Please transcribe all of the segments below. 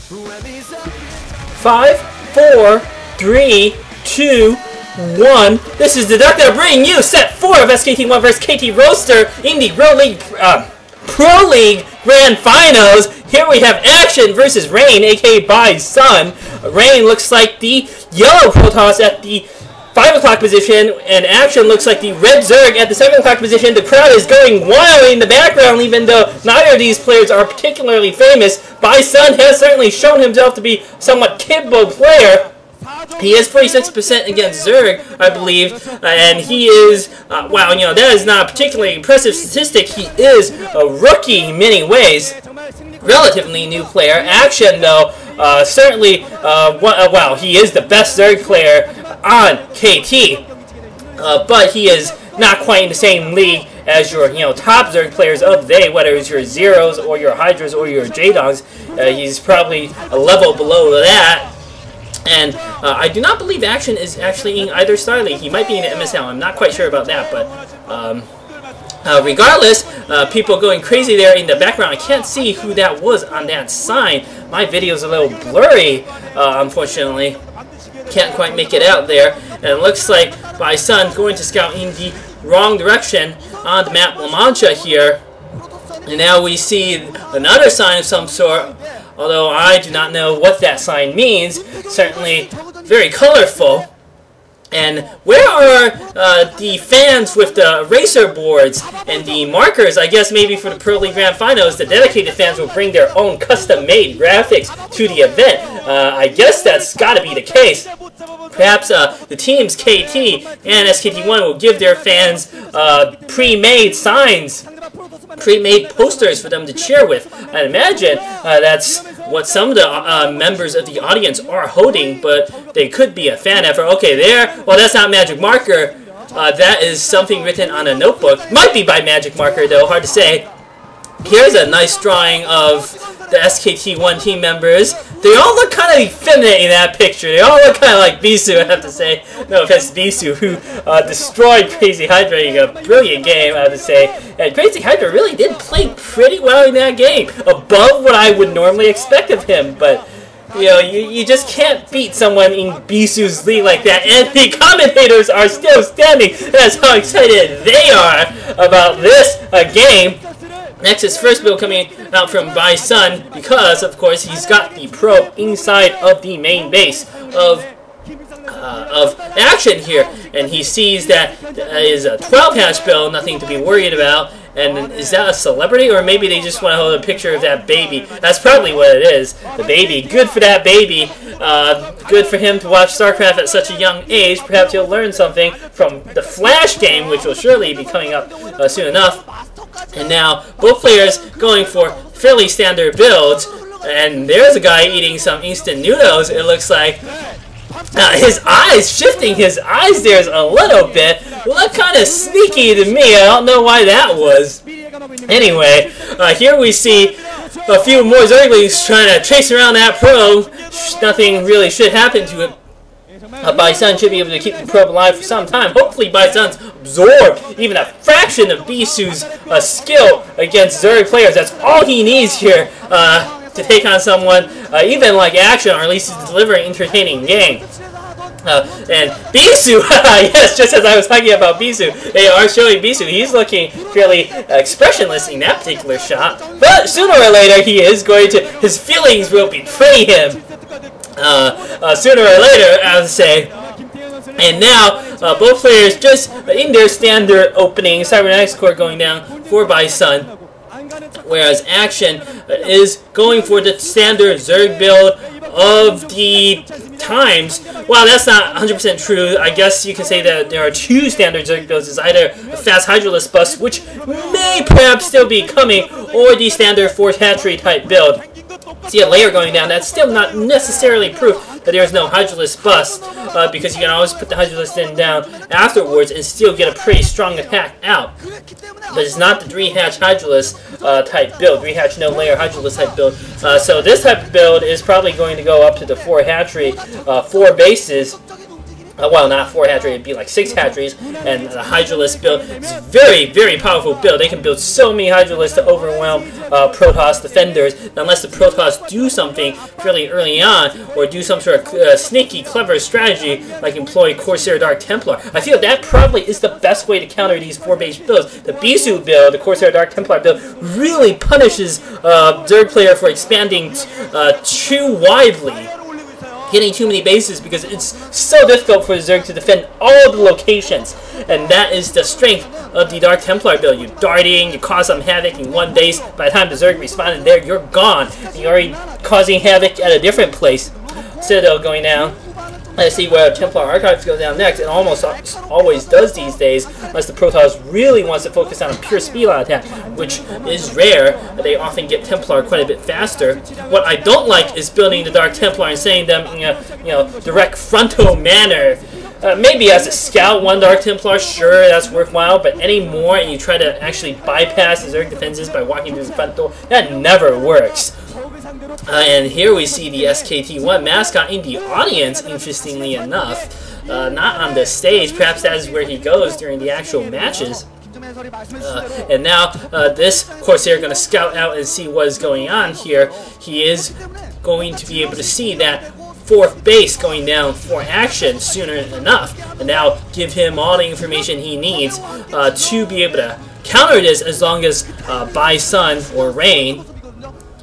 5, 4, 3, 2, 1. This is Deducter bringing you set 4 of SKT1 vs KT Roaster in the Pro League Grand Finals. Here we have Action versus Rain, aka By Sun. Rain looks like the yellow Protoss at the 5 o'clock position, and Action looks like the red Zerg at the 7 o'clock position. The crowd is going wild in the background, even though neither of these players are particularly famous. By Sun has certainly shown himself to be a somewhat capable player. He is 46% against Zerg, I believe, and he is, wow, you know, that is not a particularly impressive statistic. He is a rookie in many ways. Relatively new player. Action, though, certainly, wow, he is the best Zerg player on KT, but he is not quite in the same league as your, you know, top Zerg players of the day, whether it's your Zeros or your Hydras or your J-Dogs. He's probably a level below that. And I do not believe Action is actually in either Star League. He might be in the MSL. I'm not quite sure about that, but regardless, people going crazy there in the background. I can't see who that was on that sign. My video's a little blurry, unfortunately. Can't quite make it out there. And it looks like By Sun going to scout in the wrong direction on the map Mancha here. And now we see another sign of some sort, although I do not know what that sign means. Certainly very colorful. And where are the fans with the racer boards and the markers? I guess maybe for the Pro League Grand Finals, the dedicated fans will bring their own custom-made graphics to the event. I guess that's got to be the case. Perhaps the teams KT and SKT1 will give their fans pre-made signs, pre-made posters for them to cheer with. I imagine that's what some of the members of the audience are holding, but they could be a fan effort. Okay, there. Well, that's not Magic Marker. That is something written on a notebook. Might be by Magic Marker, though. Hard to say. Here's a nice drawing of the SKT1 team members. They all look kind of effeminate in that picture. They all look kind of like Bisu, I have to say. No offense to Bisu, who destroyed Crazy Hydra in a brilliant game, I have to say. And Crazy Hydra really did play pretty well in that game. Above what I would normally expect of him. But, you know, you just can't beat someone in Bisu's league like that. And the commentators are still standing. That's how excited they are about this game. Next is first build coming out from By Sun, because, of course, he's got the probe inside of the main base of Action here, and he sees that is a 12-hatch build, nothing to be worried about. And is that a celebrity, or maybe they just want to hold a picture of that baby? That's probably what it is. The baby. Good for that baby. Good for him to watch StarCraft at such a young age. Perhaps he'll learn something from the Flash game, which will surely be coming up soon enough. And now, both players going for fairly standard builds. And there's a guy eating some instant noodles, it looks like. His eyes, shifting his eyes there's a little bit. Look kind of sneaky to me. I don't know why that was. Anyway, here we see a few more Zerglings trying to chase around that probe. Nothing really should happen to it. By Sun should be able to keep the probe alive for some time. Hopefully By Sun's absorbed even a fraction of Bisu's skill against Zerg players. That's all he needs here to take on someone even like Action, or at least he's delivering entertaining game. And Bisu, yes, just as I was talking about Bisu, they are showing Bisu. He's looking fairly expressionless in that particular shot. But sooner or later, he is going to, his feelings will betray him. Sooner or later, I would say. And now, both players just in their standard opening, Cybernetics Core going down for By Sun, whereas Action is going for the standard Zerg build of the times. Well, that's not 100% true. I guess you can say that there are two standard Zerg builds. It's either a fast Hydraless bust, which may perhaps still be coming, or the standard 4th hatchery type build. See a layer going down. That's still not necessarily proof that there's no Hydraless bust, because you can always put the Hydraless in down afterwards and still get a pretty strong attack out. But it's not the 3-hatch Hydraless type build, 3-hatch no layer Hydraless type build. So this type of build is probably going to go up to the 4 hatchery, 4 bases. Well, not 4 hatchery, it'd be like 6 hatcheries, and the Hydralisk build is a very, very powerful build. They can build so many Hydralisks to overwhelm Protoss defenders, unless the Protoss do something fairly early on, or do some sort of sneaky, clever strategy, like employ Corsair Dark Templar. I feel that probably is the best way to counter these 4-base builds. The Bisu build, the Corsair Dark Templar build, really punishes Zerg player for expanding too widely, getting too many bases, because it's so difficult for Zerg to defend all the locations, and that is the strength of the Dark Templar build. You're darting, you cause some havoc in one base, by the time the Zerg responded there, you're gone. You're already causing havoc at a different place. Citadel going down. Let's see where Templar Archives goes down next. It almost always does these days, unless the Protoss really wants to focus on a pure speed attack, which is rare. They often get Templar quite a bit faster. What I don't like is building the Dark Templar and saying them in a direct frontal manner. Maybe as a scout, 1 Dark Templar, sure, that's worthwhile, but any more and you try to actually bypass the Zerg defenses by walking through the frontal, that never works. And here we see the SKT1 mascot in the audience, interestingly enough. Not on the stage, perhaps that is where he goes during the actual matches. And now this Corsair going to scout out and see what is going on here. He is going to be able to see that 4th base going down for action sooner enough, and now give him all the information he needs to be able to counter this, as long as by Sun or Rain,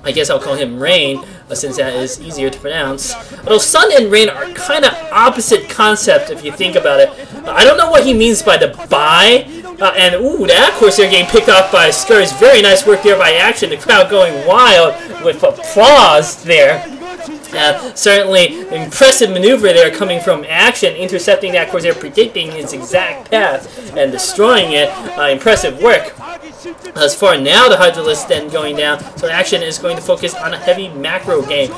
I guess I'll call him Rain, since that is easier to pronounce. Although Sun and Rain are kind of opposite concept if you think about it. I don't know what he means by the buy. And ooh, that Corsair getting picked off by Skurs. Very nice work there by Action. The crowd going wild with applause there. Certainly impressive maneuver there coming from Action, intercepting that Corsair, predicting its exact path and destroying it. Impressive work. As far now, the Hydralisk then going down, so Action is going to focus on a heavy macro game.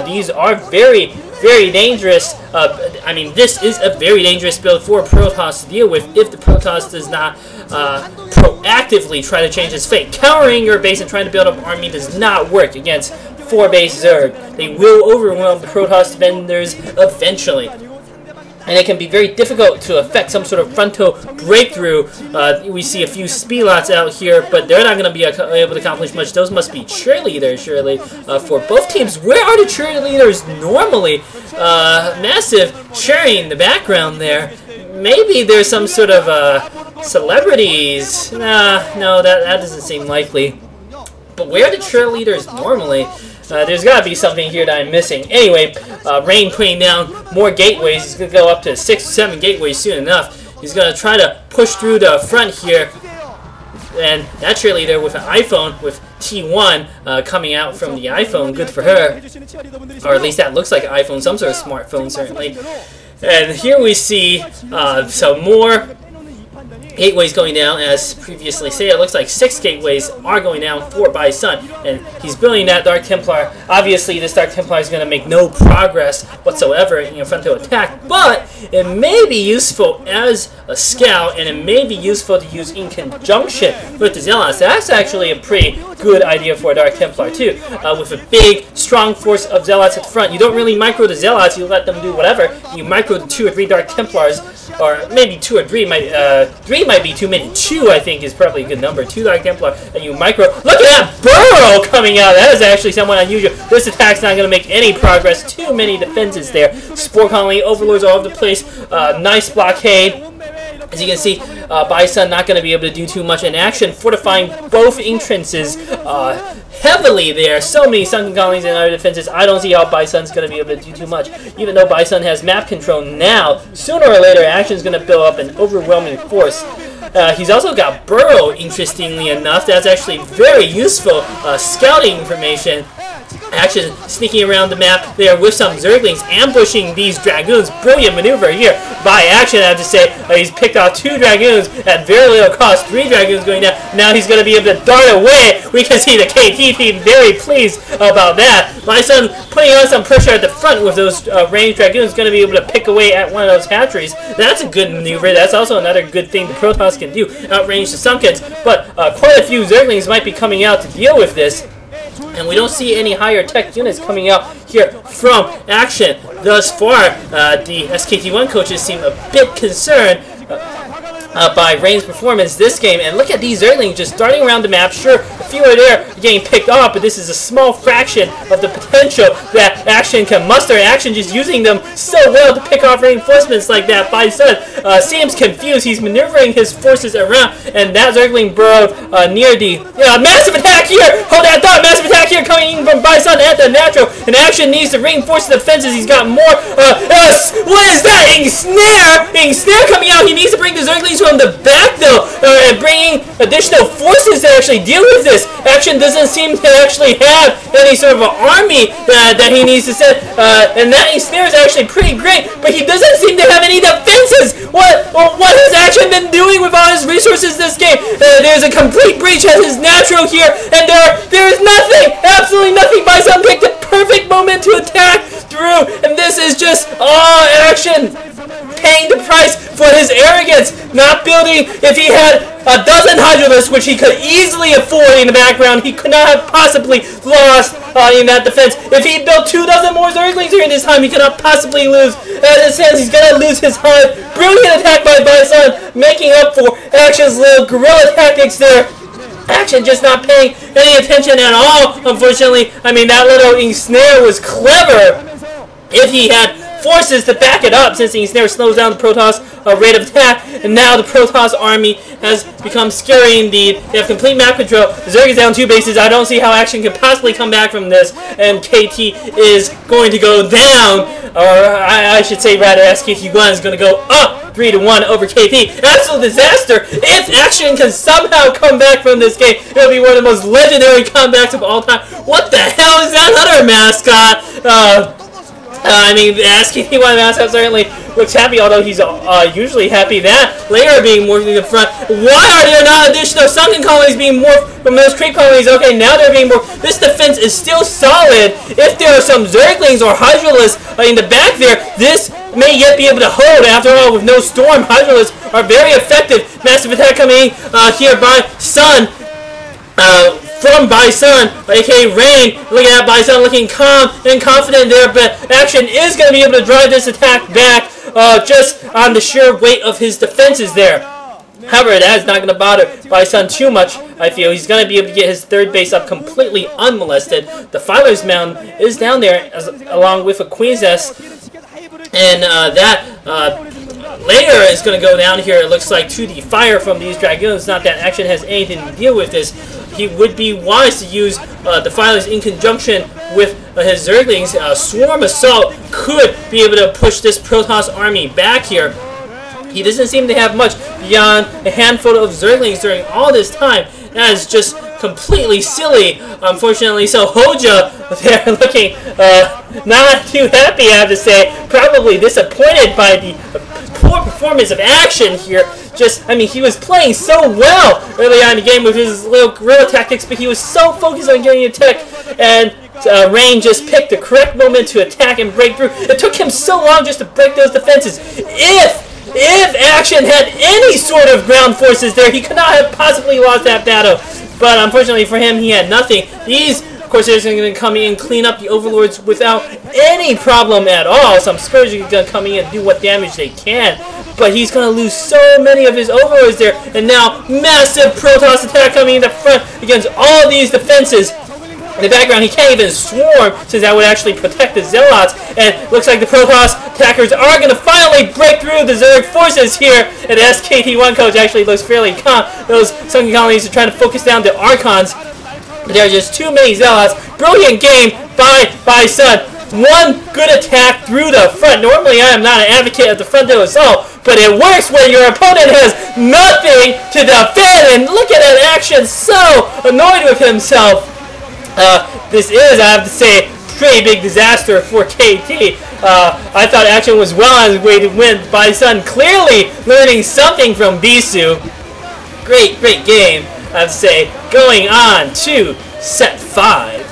These are very, very dangerous. I mean, this is a very dangerous build for Protoss to deal with if the Protoss does not proactively try to change its fate. Countering your base and trying to build up an army does not work against 4-base Zerg. They will overwhelm the Protoss defenders eventually. And it can be very difficult to effect some sort of frontal breakthrough. We see a few Spelots out here, but they're not going to be able to accomplish much. Those must be cheerleaders, surely, for both teams. Where are the cheerleaders normally? Massive cheering in the background there. Maybe there's some sort of celebrities. Nah, no, that doesn't seem likely. But where are the cheerleaders normally? There's got to be something here that I'm missing. Anyway, Rain putting down more gateways. He's going to go up to 6 or 7 gateways soon enough. He's going to try to push through the front here. And that cheerleader with an iPhone, with T1 coming out from the iPhone. Good for her. Or at least that looks like an iPhone, some sort of smartphone, certainly. And here we see some more gateways going down. As previously said, it looks like 6 gateways are going down for by Sun, and he's building that Dark Templar. Obviously, this Dark Templar is going to make no progress whatsoever in frontal attack, but it may be useful as a scout, and it may be useful to use in conjunction with the Zealots. That's actually a pretty good idea for a Dark Templar too. With a big, strong force of Zealots at the front, you don't really micro the Zealots. You let them do whatever. You micro the 2 or 3 Dark Templars, or maybe 2 or 3. 3 might be too many. 2, I think, is probably a good number. 2 Dark Templar, and you micro. Look at that burrow coming out. That is actually somewhat unusual. This attack's not going to make any progress. Too many defenses there. Spore Colony, Overlords all over the place. Nice blockade. As you can see, Bison not going to be able to do too much in Action, fortifying both entrances heavily there. So many sunken colonies and other defenses. I don't see how Bison's going to be able to do too much. Even though Bison has map control now, sooner or later, Action's going to build up an overwhelming force. He's also got Burrow, interestingly enough. That's actually very useful scouting information. Action sneaking around the map there with some Zerglings, ambushing these Dragoons. Brilliant maneuver here by Action, I have to say. He's picked off 2 Dragoons at very little cost. 3 Dragoons going down. Now he's going to be able to dart away. We can see the KT team very pleased about that. Bison putting on some pressure at the front with those ranged Dragoons, going to be able to pick away at one of those hatcheries. That's a good maneuver. That's also another good thing the Protoss can do, outrange the Sunkens. But quite a few Zerglings might be coming out to deal with this. And we don't see any higher tech units coming out here from Action thus far. The SKT1 coaches seem a bit concerned by Rain's performance this game. And look at these Zerglings just darting around the map. Sure, a few are there getting picked off, but this is a small fraction of the potential that Action can muster. Action just using them so well to pick off reinforcements like that. Bison seems confused. He's maneuvering his forces around, and that Zergling burrowed near the massive attack here. Hold that thought. Massive attack here coming in from Bison at the natural, and Action needs to reinforce the defenses. He's got more. What is that? Snare coming out. He needs to bring the Zerglings from the back though, and bringing additional forces to actually deal with this. Action doesn't seem to actually have any sort of an army that he needs to send, and that Snare is actually pretty great, but he doesn't seem to have any defenses. What has Action been doing with all his resources this game? There's a complete breach at his natural here, and there is nothing, absolutely nothing. Bison picked the perfect moment to attack through, and this is just Action paying the price for his arrogance, not building. If he had a dozen Hydralisks, which he could easily afford in the background, he could not have possibly lost in that defense. If he built 2 dozen more Zerglings during this time, he could not possibly lose. As it stands, he's going to lose his hive. Brilliant attack by Bison, making up for Action's little guerrilla tactics there. Action just not paying any attention at all, unfortunately. I mean, that little Snare was clever if he had forces to back it up, since he never slows down the Protoss rate of attack, and now the Protoss army has become scary indeed. They have complete map control. Zerg is down 2 bases. I don't see how Action can possibly come back from this, and KT is going to go down, or I should say rather SKT1 is going to go up 3-1 over KT. Absolute disaster. If Action can somehow come back from this game, it'll be one of the most legendary comebacks of all time. What the hell is that other mascot? I mean, the SKT1 mascot certainly looks happy, although he's usually happy that later being morphed in the front. Why are there not additional sunken colonies being morphed from those creep colonies? Okay, now they're being morphed. This defense is still solid. If there are some Zerglings or Hydralisks in the back there, this may yet be able to hold. After all, with no storm, Hydralisks are very effective. Massive attack coming here by Sun. From Bison, aka Rain. Looking at Bison looking calm and confident there, but Action is going to be able to drive this attack back just on the sheer weight of his defenses there. However, that is not going to bother Bison too much, I feel. He's going to be able to get his 3rd base up completely unmolested. The Filer's Mound is down there along with a Queen's Nest, and later is going to go down here, it looks like, to the fire from these Dragoons. Not that Action has anything to deal with this. He would be wise to use the Filers in conjunction with his Zerglings. Swarm Assault could be able to push this Protoss army back here. He doesn't seem to have much beyond a handful of Zerglings during all this time. That is just completely silly, unfortunately. So Hoja, they're looking not too happy, I have to say. Probably disappointed by the poor performance of Action here. I mean, he was playing so well early on in the game with his little guerrilla tactics, but he was so focused on getting a tech, and Rain just picked the correct moment to attack and break through. It took him so long just to break those defenses. If Action had any sort of ground forces there, he could not have possibly lost that battle. But unfortunately for him, he had nothing. These Corsairs are going to come in and clean up the Overlords without any problem at all. Some Scourge are going to come in and do what damage they can. But he's going to lose so many of his Overlords there. And now, massive Protoss attack coming in the front against all these defenses. In the background, he can't even swarm, since that would actually protect the Zealots. And looks like the Protoss attackers are going to finally break through the Zerg forces here. And the SKT1 coach actually looks fairly calm. Those sunken colonies are trying to focus down the Archons. But there are just too many Zealots. Brilliant game by Sun. One good attack through the front. Normally, I am not an advocate of the frontal assault, but it works when your opponent has nothing to defend. And look at that Action, so annoyed with himself. This is, I have to say, pretty big disaster for KT. I thought Action was well on his way to win. Bison clearly learning something from Bisu. Great game, I have to say. Going on to set 5.